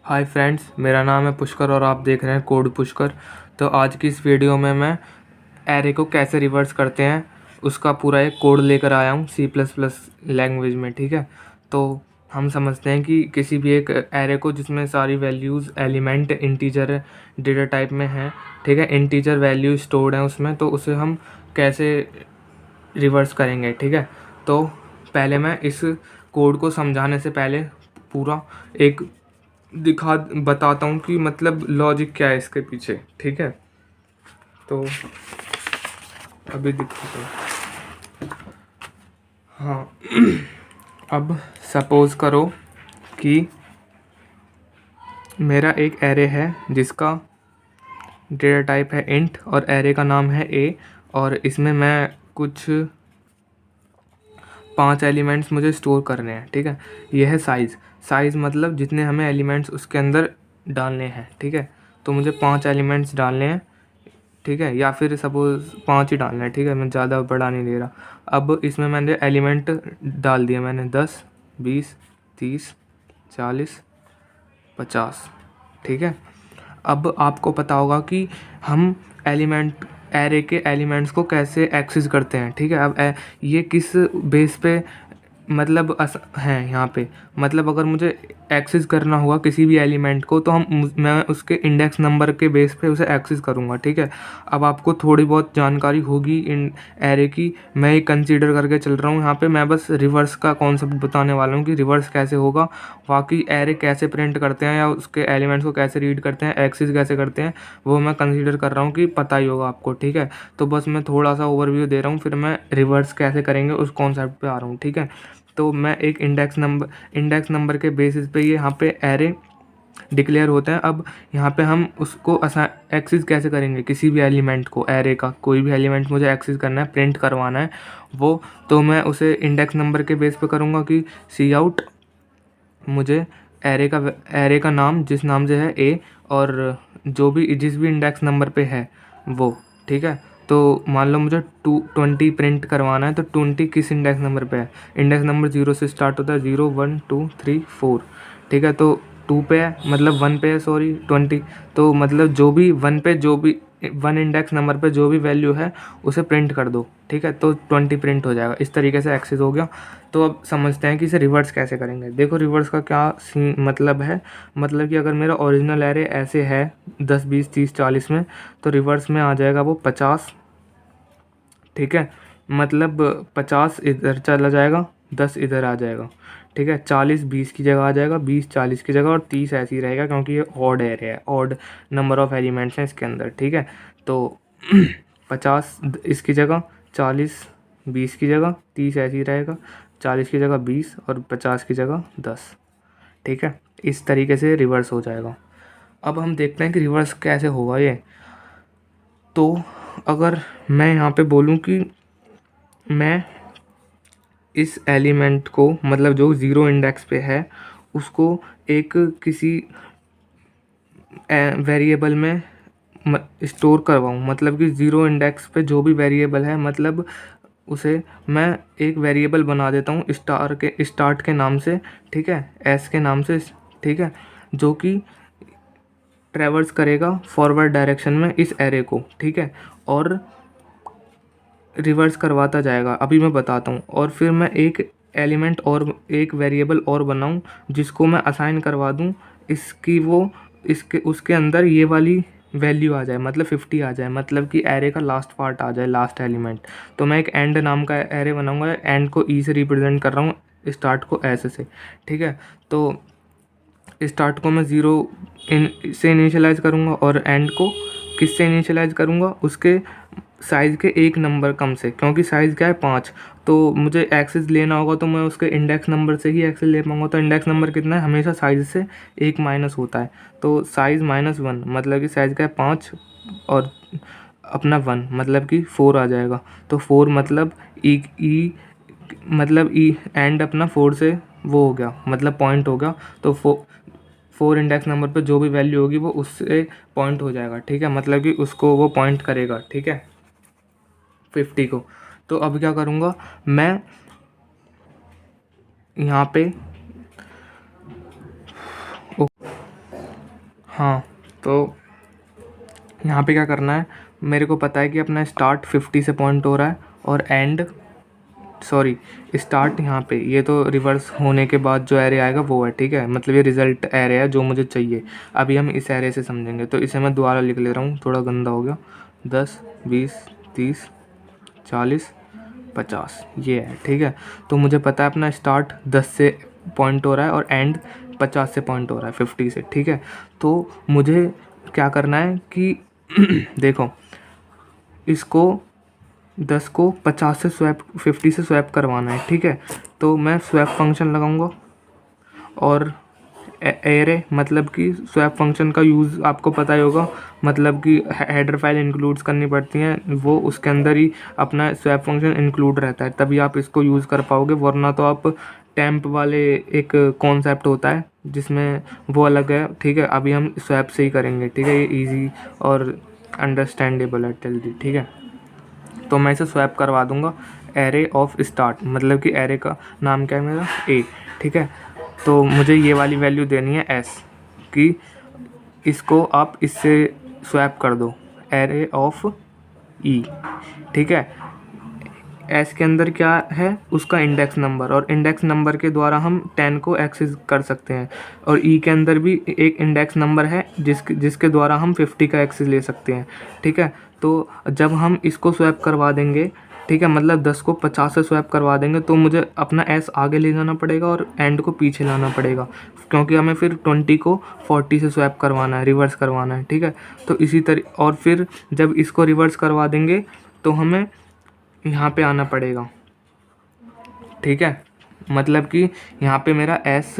Hi friends, मेरा नाम है पुष्कर और आप देख रहे हैं कोड पुष्कर। तो आज की इस वीडियो में मैं एरे को कैसे रिवर्स करते हैं उसका पूरा एक कोड लेकर आया हूँ C++ लैंग्वेज में। ठीक है, तो हम समझते हैं कि किसी भी एक एरे को जिसमें सारी values element integer data type में हैं, ठीक है, इंटीजर वैल्यू स्टोर्ड हैं उसमें, तो उसे हम कैसे रिवर्स करेंगे। ठीक है, तो पहले मैं इस कोड को समझाने से पहले पूरा एक बताता हूँ कि मतलब लॉजिक क्या है इसके पीछे। ठीक है, तो अभी दिखाता हूँ। हाँ अब सपोज़ करो कि मेरा एक एरे है जिसका डेटा टाइप है इंट और एरे का नाम है ए, और इसमें मैं कुछ 5 एलिमेंट्स मुझे स्टोर करने हैं। ठीक है, यह है साइज़ मतलब जितने हमें एलिमेंट्स उसके अंदर डालने हैं। ठीक है, तो मुझे 5 एलिमेंट्स डालने हैं। ठीक है, या फिर सपोज़ 5 ही डालना है। ठीक है, मैं ज़्यादा बड़ा नहीं ले रहा। अब इसमें मैंने एलिमेंट डाल दिया, मैंने 10 20 30 40 50। ठीक है, अब आपको पता होगा कि हम एरे के एलिमेंट्स को कैसे एक्सेस करते हैं। ठीक है, अब ये किस बेस पे मतलब हैं यहाँ पे, मतलब अगर मुझे एक्सेस करना होगा किसी भी एलिमेंट को, तो मैं उसके इंडेक्स नंबर के बेस पे उसे एक्सेस करूँगा। ठीक है, अब आपको थोड़ी बहुत जानकारी होगी इन एरे की, मैं एक कंसीडर करके चल रहा हूँ यहाँ पे। मैं बस रिवर्स का कॉन्सेप्ट बताने वाला हूँ कि रिवर्स कैसे होगा, बाकी एरे कैसे प्रिंट करते हैं या उसके एलिमेंट्स को कैसे रीड करते हैं, एक्सेस कैसे करते हैं, वो मैं कंसीडर कर रहा हूँ कि पता ही होगा आपको। ठीक है, तो बस मैं थोड़ा सा ओवरव्यू दे रहा हूँ, फिर मैं रिवर्स कैसे करेंगे उस कॉन्सेप्ट पे आ रहा हूँ। ठीक है, तो मैं एक इंडेक्स नंबर के बेसिस पे ये यहाँ पे एरे डिक्लेयर होता है। अब यहाँ पे हम उसको एक्सेस कैसे करेंगे किसी भी एलिमेंट को, एरे का कोई भी एलिमेंट मुझे एक्सेस करना है, प्रिंट करवाना है वो, तो मैं उसे इंडेक्स नंबर के बेस पे करूँगा कि सी आउट मुझे एरे का नाम जिस नाम से है ए, और जिस भी इंडेक्स नंबर पे है वो। ठीक है, तो मान लो मुझे 20 प्रिंट करवाना है, तो 20 किस इंडेक्स नंबर पे है, इंडेक्स नंबर 0 से स्टार्ट होता है, 0 1 2 3 4। ठीक है, तो 2 पे है मतलब 1 पे है, सॉरी 20, तो मतलब जो भी 1 पे जो भी 1 इंडेक्स नंबर पे जो भी वैल्यू है उसे प्रिंट कर दो। ठीक है, तो 20 प्रिंट हो जाएगा। इस तरीके से एक्सेस हो गया। तो अब समझते हैं कि इसे रिवर्स कैसे करेंगे। देखो रिवर्स का क्या मतलब है, मतलब कि अगर मेरा ओरिजिनल एरे ऐसे है 10 20 30 40 में, तो रिवर्स में आ जाएगा वो 50। ठीक है, मतलब 50 इधर चला जाएगा, 10 इधर आ जाएगा। ठीक है, 40 20 की जगह आ जाएगा, 20 40 की जगह, और 30 ऐसे ही रहेगा क्योंकि ये ऑड एरे है, ऑड नंबर ऑफ़ एलिमेंट्स हैं इसके अंदर। ठीक है, तो 50 इसकी जगह, 40 20 की जगह, 30 ऐसे ही रहेगा, 40 की जगह 20 और 50 की जगह 10। ठीक है, इस तरीके से रिवर्स हो जाएगा। अब हम देखते हैं कि रिवर्स कैसे होगा ये। तो अगर मैं यहाँ पे बोलूँ कि मैं इस एलिमेंट को, मतलब जो 0 इंडेक्स पे है, उसको एक किसी वेरिएबल में स्टोर करवाऊँ, मतलब कि 0 इंडेक्स पे जो भी वेरिएबल है, मतलब उसे मैं एक वेरिएबल बना देता हूँ स्टार्ट के नाम से। ठीक है, एस के नाम से। ठीक है, जो कि ट्रैवर्स करेगा फॉरवर्ड डायरेक्शन में इस एरे को। ठीक है, और रिवर्स करवाता जाएगा, अभी मैं बताता हूँ। और फिर मैं एक एलिमेंट और एक वेरिएबल और बनाऊँ जिसको मैं असाइन करवा दूँ इसकी, वो इसके उसके अंदर ये वाली वैल्यू आ जाए, मतलब 50 आ जाए, मतलब कि एरे का लास्ट पार्ट आ जाए, लास्ट एलिमेंट। तो मैं एक एंड नाम का एरे बनाऊँगा, एंड को ई से रिप्रेजेंट कर रहा हूँ, स्टार्ट को एस से। ठीक है, तो स्टार्ट को मैं 0 से इनिशियलाइज़ करूँगा और एंड को किससे इनिशियलाइज़ करूँगा, उसके साइज़ के एक नंबर कम से, क्योंकि साइज़ क्या है 5, तो मुझे एक्सेस लेना होगा तो मैं उसके इंडेक्स नंबर से ही एक्सेस ले पाऊँगा। तो इंडेक्स नंबर कितना है, हमेशा साइज़ से एक माइनस होता है, तो साइज़ -1, मतलब कि साइज़ का है 5 और अपना 1 मतलब कि 4 आ जाएगा। तो 4 मतलब ई एंड अपना 4 से वो हो गया, मतलब पॉइंट हो गया। तो 4 इंडेक्स नंबर पे जो भी वैल्यू होगी वो उससे पॉइंट हो जाएगा। ठीक है, मतलब कि उसको वो पॉइंट करेगा। ठीक है, 50 को। तो अब क्या करूँगा मैं यहाँ पे, हाँ, तो यहाँ पे क्या करना है, मेरे को पता है कि अपना स्टार्ट 50 से पॉइंट हो रहा है और एंड सॉरी स्टार्ट यहाँ पे, ये तो रिवर्स होने के बाद जो एरे आएगा वो है, ठीक है, मतलब ये रिज़ल्ट एरे है जो मुझे चाहिए। अभी हम इस एरे से समझेंगे, तो इसे मैं दोबारा लिख ले रहा हूँ, थोड़ा गंदा हो गया। 10 20 30 40 50 ये है, ठीक है। तो मुझे पता है अपना स्टार्ट 10 से पॉइंट हो रहा है और एंड 50 से पॉइंट हो रहा है, 50 से, ठीक है। तो मुझे क्या करना है कि देखो, इसको 10 को 50 से स्वैप 50 से स्वैप करवाना है, ठीक है। तो मैं स्वैप फंक्शन लगाऊंगा और एरे मतलब कि स्वैप फंक्शन का यूज़ आपको पता ही होगा, मतलब कि हेडर फाइल इंक्लूड्स करनी पड़ती हैं, वो उसके अंदर ही अपना स्वैप फंक्शन इंक्लूड रहता है, तभी आप इसको यूज़ कर पाओगे, वरना तो आप टेम्प वाले एक कॉन्सेप्ट होता है जिसमें वो अलग है, ठीक है। अभी हम स्वैप से ही करेंगे, ठीक है, ये ईजी और अंडरस्टैंडेबल है जल्दी, ठीक है। तो मैं इसे स्वैप करवा दूंगा एरे ऑफ स्टार्ट, मतलब कि एरे का नाम क्या है मेरा, ए, ठीक है। तो मुझे ये वाली वैल्यू देनी है एस, कि इसको आप इससे स्वैप कर दो, एरे ऑफ ई, ठीक है। एस के अंदर क्या है, उसका इंडेक्स नंबर, और इंडेक्स नंबर के द्वारा हम 10 को एक्सेस कर सकते हैं, और ई के अंदर भी एक इंडेक्स नंबर है जिसके द्वारा हम 50 का एक्सेस ले सकते हैं, ठीक है। तो जब हम इसको स्वैप करवा देंगे, ठीक है, मतलब 10 को 50 से स्वैप करवा देंगे, तो मुझे अपना एस आगे ले जाना पड़ेगा और एंड को पीछे लाना पड़ेगा, क्योंकि हमें फिर 20 को 40 से स्वैप करवाना है, रिवर्स करवाना है, ठीक है। तो इसी तरह, और फिर जब इसको रिवर्स करवा देंगे तो हमें यहाँ पे आना पड़ेगा, ठीक है, मतलब कि यहाँ पे मेरा एस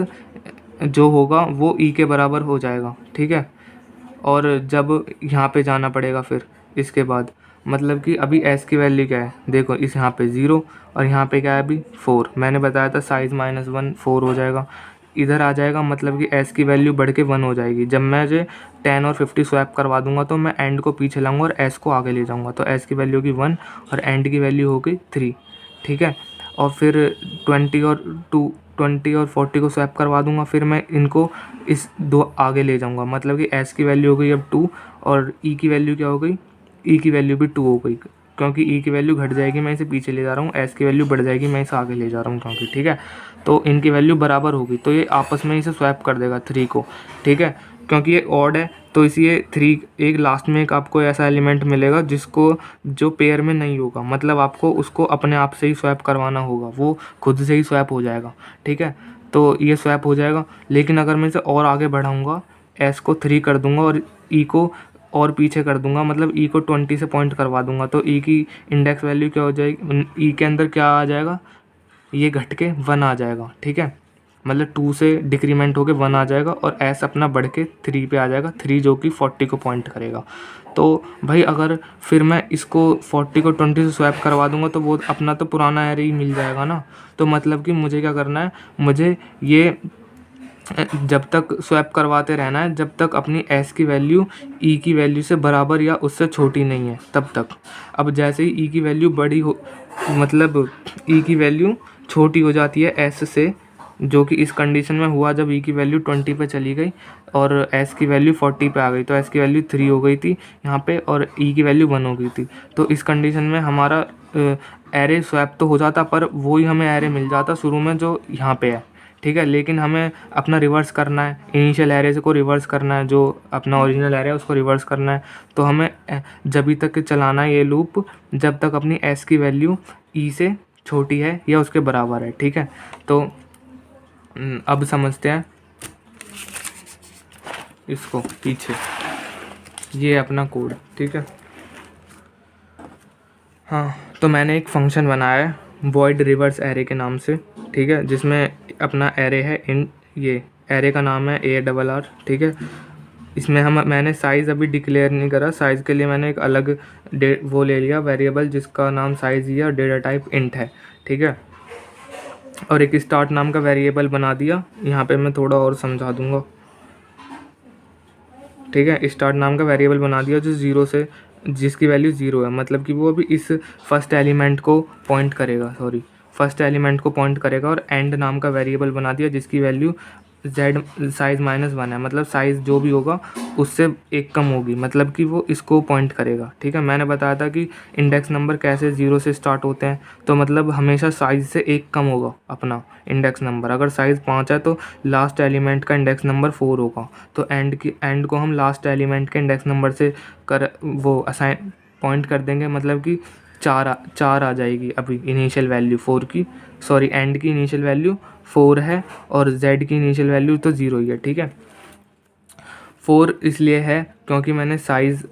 जो होगा वो ई के बराबर हो जाएगा, ठीक है। और जब यहाँ पे जाना पड़ेगा फिर इसके बाद, मतलब कि अभी एस की वैल्यू क्या है, देखो, इस यहाँ पे 0 और यहाँ पे क्या है अभी 4, मैंने बताया था साइज़ -1 4 हो जाएगा, इधर आ जाएगा, मतलब कि एस की वैल्यू बढ़ के 1 हो जाएगी। जब मैं जो 10 और 50 स्वैप करवा दूंगा तो मैं एंड को पीछे लाऊंगा और एस को आगे ले जाऊंगा, तो एस की वैल्यू होगी 1 और एंड की वैल्यू होगी 3, ठीक है। और फिर 20 और 40 को स्वैप करवा दूंगा, फिर मैं इनको इस दो आगे ले जाऊंगा, मतलब कि एस की वैल्यू हो गई अब 2 और ई की वैल्यू क्या हो गई, ई की वैल्यू भी 2 हो गई, क्योंकि ई की वैल्यू घट जाएगी मैं इसे पीछे ले जा रहा हूँ, एस की वैल्यू बढ़ जाएगी मैं इसे आगे ले जा रहा हूँ, क्योंकि, ठीक है। तो इनकी वैल्यू बराबर होगी, तो ये आपस में इसे स्वैप कर देगा 3 को, ठीक है। क्योंकि ये ऑड है तो इसलिए 3, एक लास्ट में एक आपको ऐसा एलिमेंट मिलेगा जिसको जो पेयर में नहीं होगा, मतलब आपको उसको अपने आप से ही स्वैप करवाना होगा, वो खुद से ही स्वैप हो जाएगा, ठीक है। तो ये स्वैप हो जाएगा, लेकिन अगर मैं इसे और आगे बढ़ाऊँगा, एस को 3 कर दूंगा और ई को और पीछे कर दूंगा, मतलब ई को 20 से पॉइंट करवा दूंगा, तो ई की इंडेक्स वैल्यू क्या हो जाएगी, ई के अंदर क्या आ जाएगा, ये घट के 1 आ जाएगा, ठीक है, मतलब 2 से डिक्रीमेंट होके 1 आ जाएगा और एस अपना बढ़ के 3 पे आ जाएगा, 3 जो कि 40 को पॉइंट करेगा। तो भाई अगर फिर मैं इसको 40 को 20 से स्वैप करवा दूंगा तो वो अपना तो पुराना एरे ही मिल जाएगा ना। तो मतलब कि मुझे क्या करना है, मुझे ये जब तक स्वैप करवाते रहना है जब तक अपनी एस की वैल्यू ई की वैल्यू से बराबर या उससे छोटी नहीं है तब तक। अब जैसे ही ई की वैल्यू बड़ी हो, मतलब ई की वैल्यू छोटी हो जाती है एस से, जो कि इस कंडीशन में हुआ जब ई की वैल्यू 20 पे चली गई और एस की वैल्यू 40 पे आ गई, तो एस की वैल्यू 3 हो गई थी यहाँ पे और ई की वैल्यू 1 हो गई थी। तो इस कंडीशन में हमारा एरे स्वैप तो हो जाता, पर वही हमें एरे मिल जाता शुरू में जो यहाँ पे है, ठीक है। लेकिन हमें अपना रिवर्स करना है, इनिशियल एरे को रिवर्स करना है, जो अपना ओरिजिनल एरे है उसको रिवर्स करना है। तो हमें जब तक चलाना है ये लूप जब तक अपनी एस की वैल्यू ई से छोटी है या उसके बराबर है, ठीक है। तो अब समझते हैं इसको पीछे, ये अपना कोड, ठीक है। हाँ, तो मैंने एक फंक्शन बनाया है वॉइड रिवर्स एरे के नाम से, ठीक है, जिसमें अपना एरे है इन, ये एरे का नाम है ARR, ठीक है। इसमें मैंने साइज़ अभी डिक्लेयर नहीं करा, साइज़ के लिए मैंने एक अलग वो ले लिया वेरिएबल जिसका नाम साइज़ ही है और डेटा टाइप इंट है, ठीक है। और एक स्टार्ट नाम का वेरिएबल बना दिया, यहाँ पे मैं थोड़ा और समझा दूंगा, ठीक है। स्टार्ट नाम का वेरिएबल बना दिया जो 0 से, जिसकी वैल्यू 0 है, मतलब कि वो अभी इस फर्स्ट एलिमेंट को पॉइंट करेगा, फर्स्ट एलिमेंट को पॉइंट करेगा। और एंड नाम का वेरिएबल बना दिया जिसकी वैल्यू जेड साइज़ -1 है, मतलब साइज़ जो भी होगा उससे एक कम होगी, मतलब कि वो इसको पॉइंट करेगा। ठीक है, मैंने बताया था कि इंडेक्स नंबर कैसे 0 से स्टार्ट होते हैं, तो मतलब हमेशा साइज़ से एक कम होगा अपना इंडेक्स नंबर। अगर साइज़ 5 है तो लास्ट एलिमेंट का इंडेक्स नंबर 4 होगा, तो एंड को हम लास्ट एलिमेंट के इंडेक्स नंबर से कर वो असाइन पॉइंट कर देंगे, मतलब कि 4 आ जाएगी अभी इनिशियल वैल्यू 4 की, सॉरी एंड की इनिशियल वैल्यू 4 है और z की इनिशियल वैल्यू तो 0 ही है। ठीक है, 4 इसलिए है क्योंकि मैंने साइज़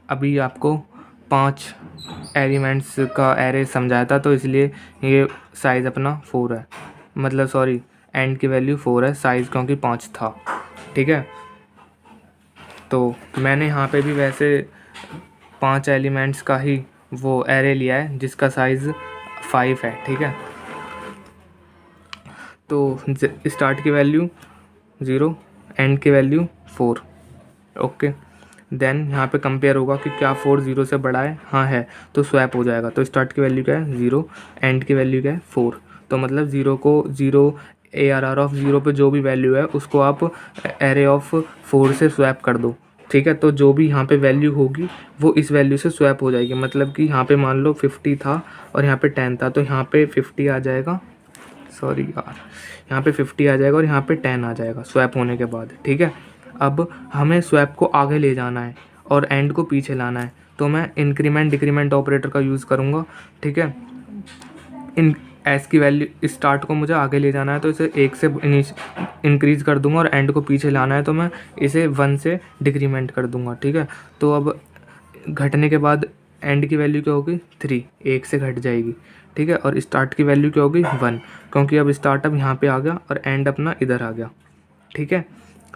अभी आपको 5 एलिमेंट्स का एरे समझाया था, तो इसलिए ये साइज़ अपना 4 है, मतलब सॉरी एंड की वैल्यू 4 है, साइज़ क्योंकि 5 था। ठीक है, तो मैंने यहाँ पे भी वैसे 5 एलिमेंट्स का ही वो एरे लिया है जिसका साइज़ 5 है। ठीक है, तो स्टार्ट की वैल्यू 0, एंड की वैल्यू 4। ओके, देन यहाँ पे कंपेयर होगा कि क्या 4 0 से बड़ा है, हाँ है, तो स्वैप हो जाएगा। तो स्टार्ट की वैल्यू क्या है 0, एंड की वैल्यू क्या है 4, तो मतलब 0 को 0 ARR ऑफ 0 पे जो भी वैल्यू है उसको आप एरे ऑफ 4 से स्वैप कर दो। ठीक है, तो जो भी यहाँ पे वैल्यू होगी वो इस वैल्यू से स्वैप हो जाएगी, मतलब कि यहाँ पे मान लो 50 था और यहाँ पे 10 था, तो यहाँ पे 50 आ जाएगा, सॉरी यार, यहाँ पे 50 आ जाएगा और यहाँ पे 10 आ जाएगा स्वैप होने के बाद। ठीक है, अब हमें स्वैप को आगे ले जाना है और एंड को पीछे लाना है, तो मैं इंक्रीमेंट डिक्रीमेंट ऑपरेटर का यूज़ करूँगा। ठीक है, इन एस की वैल्यू स्टार्ट को मुझे आगे ले जाना है तो इसे 1 से इंक्रीज़ कर दूंगा और एंड को पीछे लाना है तो मैं इसे 1 से डिक्रीमेंट कर दूंगा। ठीक है, तो अब घटने के बाद एंड की वैल्यू क्या होगी 3, 1 से घट जाएगी। ठीक है, और स्टार्ट की वैल्यू क्या होगी 1, क्योंकि अब स्टार्ट अब यहाँ पे आ गया और एंड अपना इधर आ गया। ठीक है,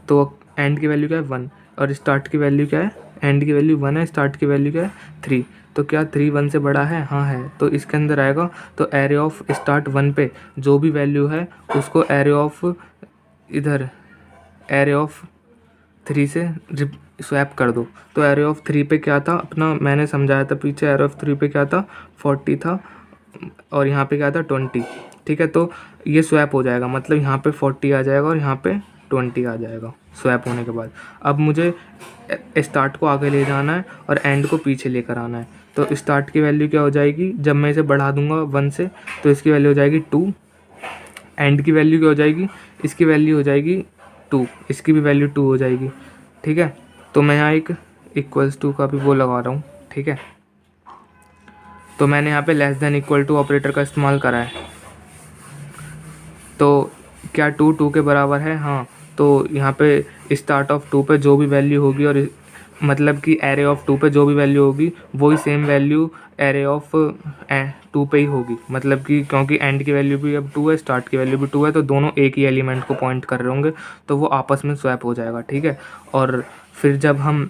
तो एंड की वैल्यू क्या है 1 और स्टार्ट की वैल्यू क्या है, एंड की वैल्यू 1 है, स्टार्ट की वैल्यू क्या है 3, तो क्या 3 1 से बड़ा है, हाँ है, तो इसके अंदर आएगा। तो एरे ऑफ स्टार्ट 1 पे जो भी वैल्यू है उसको एरे ऑफ इधर एरे ऑफ 3 से स्वैप कर दो। तो एरे ऑफ 3 पे क्या था अपना, मैंने समझाया था पीछे, एरे ऑफ 3 पे क्या था 40 था और यहाँ पे क्या था 20। ठीक है, तो ये स्वैप हो जाएगा, मतलब यहाँ पे 40 आ जाएगा और यहाँ पे 20 आ जाएगा स्वैप होने के बाद। अब मुझे स्टार्ट को आगे ले जाना है और एंड को पीछे लेकर आना है, तो स्टार्ट की वैल्यू क्या हो जाएगी, जब मैं इसे बढ़ा दूंगा 1 से तो इसकी वैल्यू हो जाएगी 2, एंड की वैल्यू क्या हो जाएगी, इसकी वैल्यू हो जाएगी 2, इसकी भी वैल्यू 2 हो जाएगी। ठीक है, तो मैं यहाँ एक =2 का भी वो लगा रहा हूँ। ठीक है, तो मैंने यहाँ पे less than equal to operator का इस्तेमाल करा है, तो क्या 2 2 के बराबर है, हाँ, तो यहाँ पे स्टार्ट ऑफ 2 पे जो भी वैल्यू होगी और मतलब कि एरे ऑफ 2 पे जो भी वैल्यू होगी वही सेम वैल्यू एरे ऑफ 2 पे ही होगी, मतलब कि क्योंकि एंड की वैल्यू भी अब 2 है, स्टार्ट की वैल्यू भी 2 है, तो दोनों एक ही एलिमेंट को पॉइंट कर रहे होंगे, तो वो आपस में स्वैप हो जाएगा। ठीक है, और फिर जब हम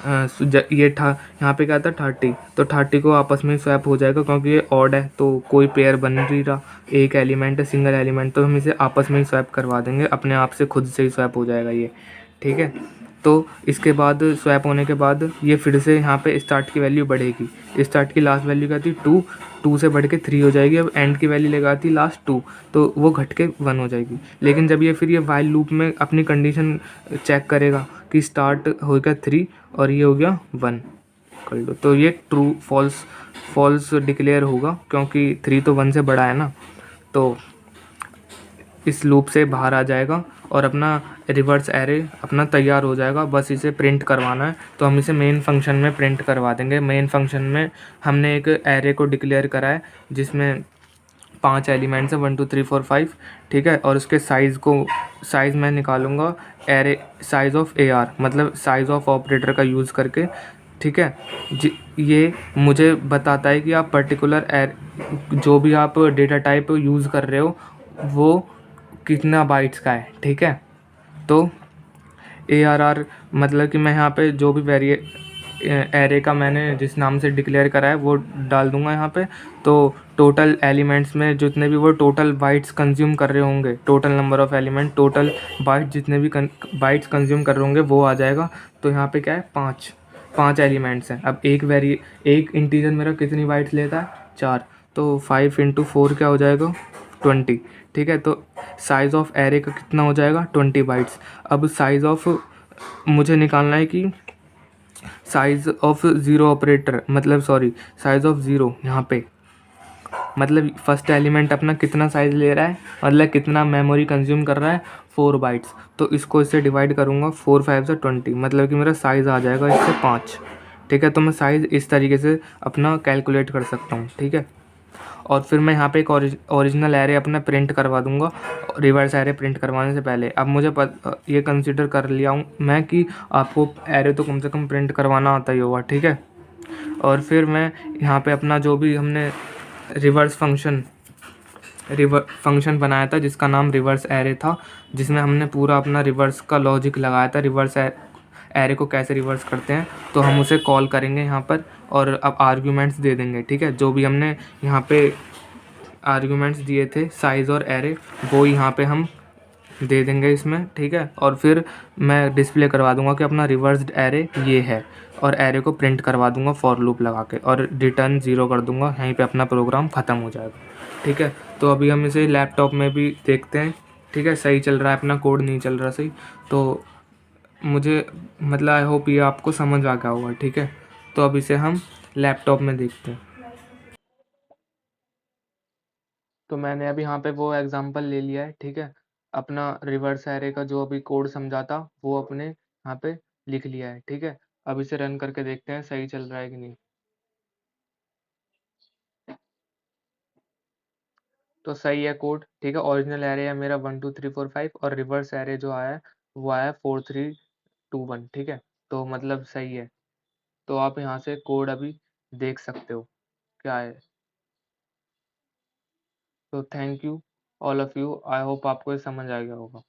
ये था यहाँ पे क्या था 30, तो 30 को आपस में स्वैप हो जाएगा क्योंकि ये ऑड है, तो कोई पेयर बन नहीं रहा, एक एलिमेंट है सिंगल एलिमेंट, तो हम इसे आपस में ही स्वैप करवा देंगे, अपने आप से खुद से ही स्वैप हो जाएगा ये। ठीक है, तो इसके बाद स्वैप होने के बाद ये फिर से यहाँ पे स्टार्ट की वैल्यू बढ़ेगी, स्टार्ट की लास्ट वैल्यू क्या थी 2, 2 से बढ़ के 3 हो जाएगी, अब एंड की वैल्यू लगाती लास्ट 2, तो वो घट के 1 हो जाएगी। लेकिन जब ये फिर ये वाइल लूप में अपनी कंडीशन चेक करेगा कि स्टार्ट हो गया 3 और ये हो गया 1 कर लो, तो ये ट्रू फॉल्स डिक्लेयर होगा क्योंकि 3 तो 1 से बड़ा है ना, तो इस लूप से बाहर आ जाएगा और अपना रिवर्स एरे अपना तैयार हो जाएगा, बस इसे प्रिंट करवाना है, तो हम इसे मेन फंक्शन में प्रिंट करवा देंगे। मेन फंक्शन में हमने एक एरे को डिक्लेयर करा है जिसमें 5 एलिमेंट्स हैं 1 2 3 4 5। ठीक है, और उसके साइज़ मैं निकालूंगा एरे साइज़ ऑफ AR, मतलब साइज़ ऑफ ऑपरेटर का यूज़ करके। ठीक है, ये मुझे बताता है कि आप पर्टिकुलर जो भी आप डेटा टाइप यूज़ कर रहे हो वो कितना बाइट्स का है। ठीक है, तो ARR मतलब कि मैं यहाँ पे जो भी एरे का मैंने जिस नाम से डिक्लेयर करा है वो डाल दूंगा यहाँ पे, तो टोटल एलिमेंट्स में जितने भी वो टोटल बाइट्स कंज्यूम कर रहे होंगे, total number of element, total bytes जितने भी बाइट्स कंज्यूम कर रहे होंगे वो आ जाएगा। तो यहाँ पे क्या है 5 एलिमेंट्स हैं। अब एक इंटीजर मेरा कितनी बाइट्स लेता है 4, तो 5 × 4 क्या हो जाएगा 20। ठीक है। तो साइज़ ऑफ एरे का कितना हो जाएगा 20 बाइट्स। अब साइज़ ऑफ मुझे निकालना है कि साइज़ ऑफ ज़ीरो ऑपरेटर मतलब सॉरी साइज़ ऑफ ज़ीरो यहाँ पे मतलब फर्स्ट एलिमेंट अपना कितना साइज़ ले रहा है, मतलब कितना मेमोरी कंज्यूम कर रहा है 4 बाइट्स। तो इसको इससे डिवाइड करूँगा 4 5 से 20 मतलब कि मेरा साइज़ आ जाएगा इससे 5। ठीक है। तो मैं साइज़ इस तरीके से अपना कैलकुलेट कर सकता हूँ। ठीक है। और फिर मैं यहाँ पे एक ओरिजिनल एरे अपना प्रिंट करवा दूंगा रिवर्स एरे प्रिंट करवाने से पहले। अब मुझे ये कंसिडर कर लिया हूँ मैं कि आपको एरे तो कम से कम प्रिंट करवाना आता ही होगा। ठीक है। और फिर मैं यहाँ पे अपना जो भी हमने रिवर्स फंक्शन बनाया था जिसका नाम रिवर्स एरे था, जिसमें हमने पूरा अपना रिवर्स का लॉजिक लगाया था, रिवर्स एरे को कैसे रिवर्स करते हैं। तो हम उसे कॉल करेंगे यहाँ पर और अब आर्ग्यूमेंट्स दे देंगे। ठीक है। जो भी हमने यहाँ पे आर्ग्यूमेंट्स दिए थे साइज़ और एरे वो यहाँ पे हम दे देंगे इसमें। ठीक है। और फिर मैं डिस्प्ले करवा दूंगा कि अपना रिवर्स्ड एरे ये है और एरे को प्रिंट करवा दूंगा फॉर लूप लगा के और रिटर्न 0 कर दूंगा। यहीं पे अपना प्रोग्राम ख़त्म हो जाएगा। ठीक है। तो अभी हम इसे लैपटॉप में भी देखते हैं। ठीक है। सही चल रहा है अपना कोड, नहीं चल रहा सही। तो मुझे मतलब आई होप ये आपको समझ आ गया होगा। ठीक है। तो अब इसे हम लैपटॉप में देखते हैं। तो मैंने अभी यहाँ पे वो एग्जांपल ले लिया है। ठीक है। अपना रिवर्स एरे का जो अभी कोड समझा था वो अपने यहाँ पे लिख लिया है। ठीक है। अब इसे रन करके देखते हैं सही चल रहा है कि नहीं। तो सही है कोड। ठीक है। ओरिजिनल एरे है मेरा 1 2 3 4 5 और रिवर्स एरे जो आया है वो आया 4 3 2 1। ठीक है। तो मतलब सही है। तो आप यहाँ से कोड अभी देख सकते हो क्या है। तो thank you all of you, I hope आपको ये समझ आ गया होगा।